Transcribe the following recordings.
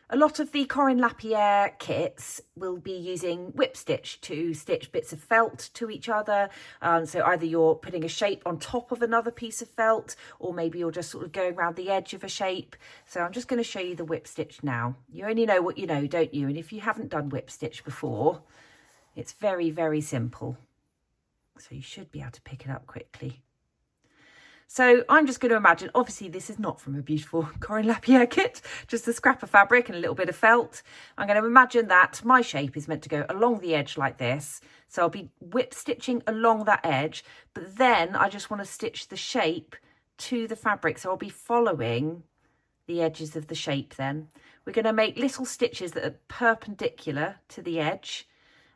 A lot of the Corinne Lapierre kits will be using Whipstitch to stitch bits of felt to each other. So either you're putting a shape on top of another piece of felt, or maybe you're just sort of going around the edge of a shape. So I'm just going to show you the Whipstitch now. You only know what you know, don't you? And if you haven't done Whipstitch before, it's very, very simple. So you should be able to pick it up quickly. So I'm just going to imagine, obviously this is not from a beautiful Corinne Lapierre kit, just a scrap of fabric and a little bit of felt. I'm going to imagine that my shape is meant to go along the edge like this. So I'll be whip stitching along that edge, but then I just want to stitch the shape to the fabric. So I'll be following the edges of the shape then. We're going to make little stitches that are perpendicular to the edge.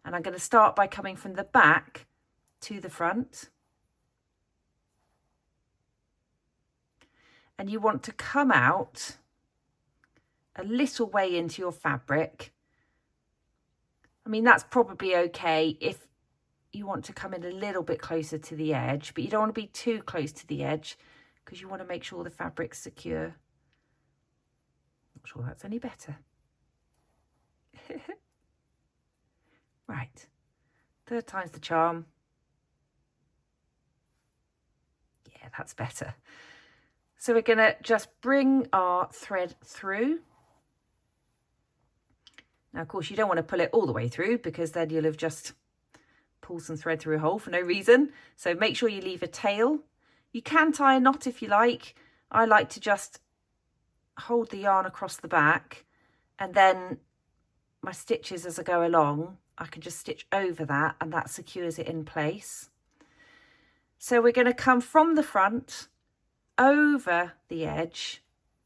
And I'm going to start by coming from the back to the front. And you want to come out a little way into your fabric. I mean, that's probably okay if you want to come in a little bit closer to the edge, but you don't want to be too close to the edge because you want to make sure the fabric's secure. Not sure that's any better. Right, third time's the charm. Yeah, that's better. So we're going to just bring our thread through. Now, of course, you don't want to pull it all the way through because then you'll have just pulled some thread through a hole for no reason. So make sure you leave a tail. You can tie a knot if you like. I like to just hold the yarn across the back, and then my stitches as I go along, I can just stitch over that and that secures it in place. So we're going to come from the front, over the edge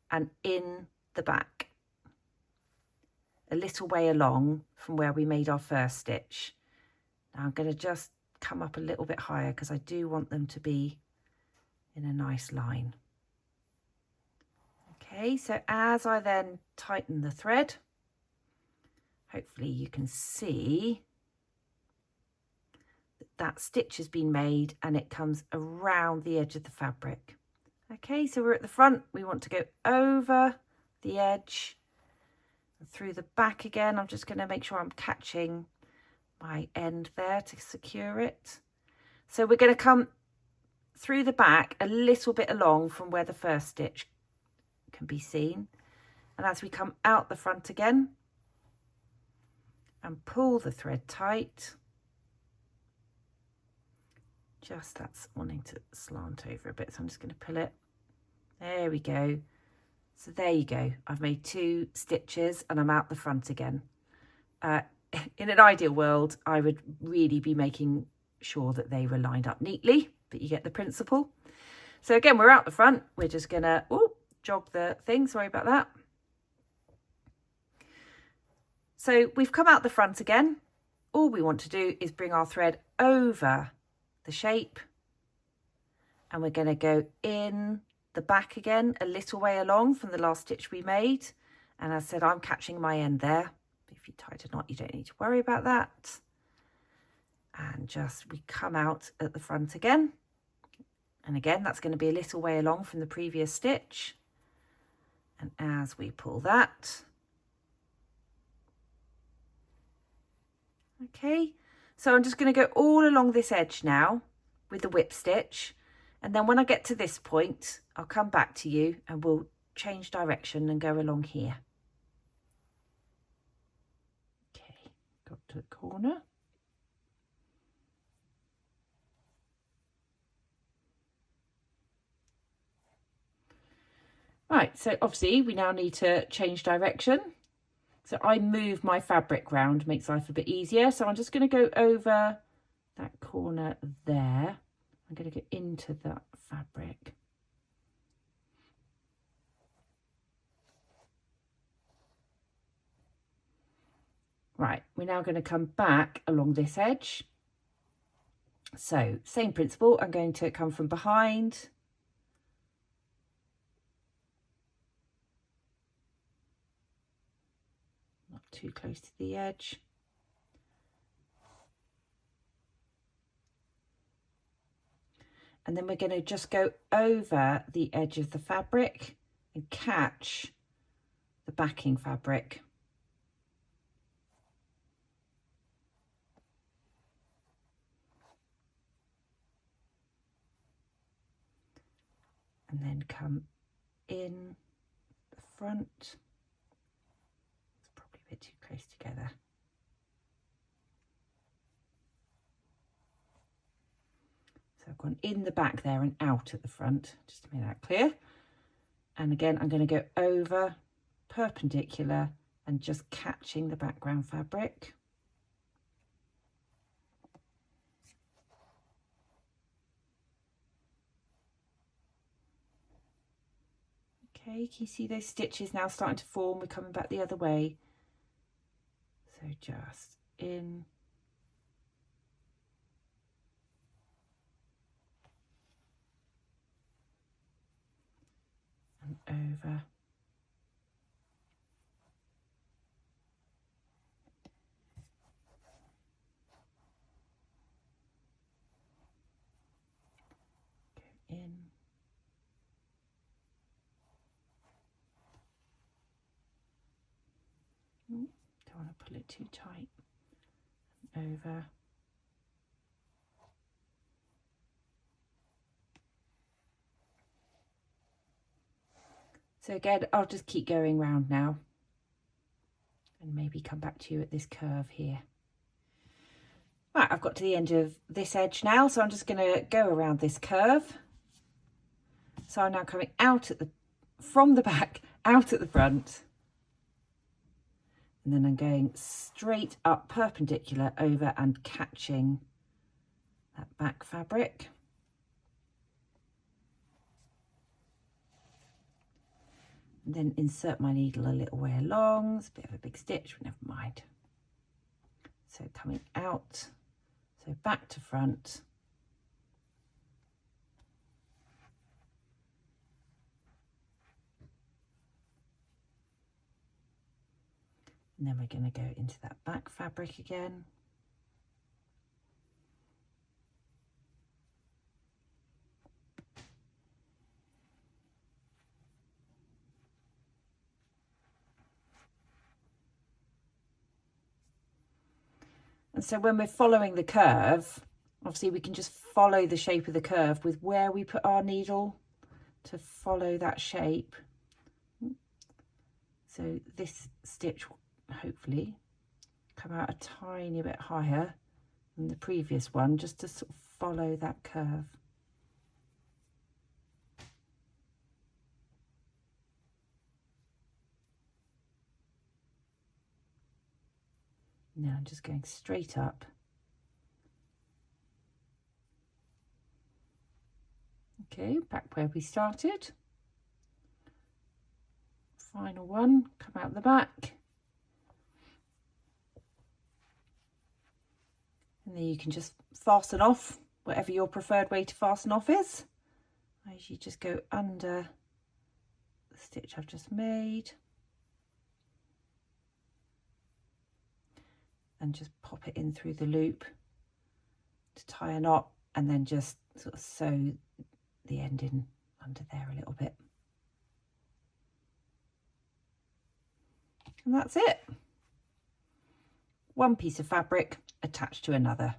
and in the back, a little way along from where we made our first stitch. Now I'm going to just come up a little bit higher because I do want them to be in a nice line. Okay, so as I then tighten the thread, hopefully you can see that that stitch has been made and it comes around the edge of the fabric. Okay, so we're at the front. We want to go over the edge and through the back again. I'm just going to make sure I'm catching my end there to secure it. So we're going to come through the back a little bit along from where the first stitch can be seen. And as we come out the front again and pull the thread tight, just that's wanting to slant over a bit. So I'm just going to pull it. There we go. So there you go. I've made 2 stitches and I'm out the front again. In an ideal world, I would really be making sure that they were lined up neatly, but you get the principle. So again, we're out the front. We're just going to jog the thing. Sorry about that. So we've come out the front again. All we want to do is bring our thread over the shape. And we're going to go in the back again, a little way along from the last stitch we made. And as I said, I'm catching my end there. If you tied a knot, you don't need to worry about that. And just we come out at the front again. And again, that's going to be a little way along from the previous stitch. And as we pull that, okay, so I'm just going to go all along this edge now with the whip stitch. And then when I get to this point, I'll come back to you and we'll change direction and go along here. Okay, got to the corner. Right, so obviously we now need to change direction. So I move my fabric round, makes life a bit easier. So I'm just going to go over that corner there. I'm going to go into that fabric. Right, we're now going to come back along this edge. So same principle, I'm going to come from behind. Not too close to the edge. And then we're going to just go over the edge of the fabric and catch the backing fabric. And then come in the front. It's probably a bit too close together. So I've gone in the back there and out at the front, just to make that clear. And again, I'm going to go over, perpendicular, and just catching the background fabric. Okay, can you see those stitches now starting to form? We're coming back the other way. So just in. And over. Go in. Ooh, don't want to pull it too tight. And over. So again, I'll just keep going round now and maybe come back to you at this curve here. Right, I've got to the end of this edge now, so I'm just going to go around this curve. So I'm now coming out at from the back, out at the front. And then I'm going straight up perpendicular over and catching that back fabric. And then insert my needle a little way along. It's a bit of a big stitch, but never mind. So coming out, so back to front. And then we're going to go into that back fabric again. And so when we're following the curve, obviously we can just follow the shape of the curve with where we put our needle to follow that shape. So this stitch will hopefully come out a tiny bit higher than the previous one, just to sort of follow that curve. Now I'm just going straight up. Okay, back where we started. Final one, come out the back. And then you can just fasten off, whatever your preferred way to fasten off is. As you just go under the stitch I've just made. And just pop it in through the loop to tie a knot, and then just sort of sew the end in under there a little bit. And that's it. One piece of fabric attached to another.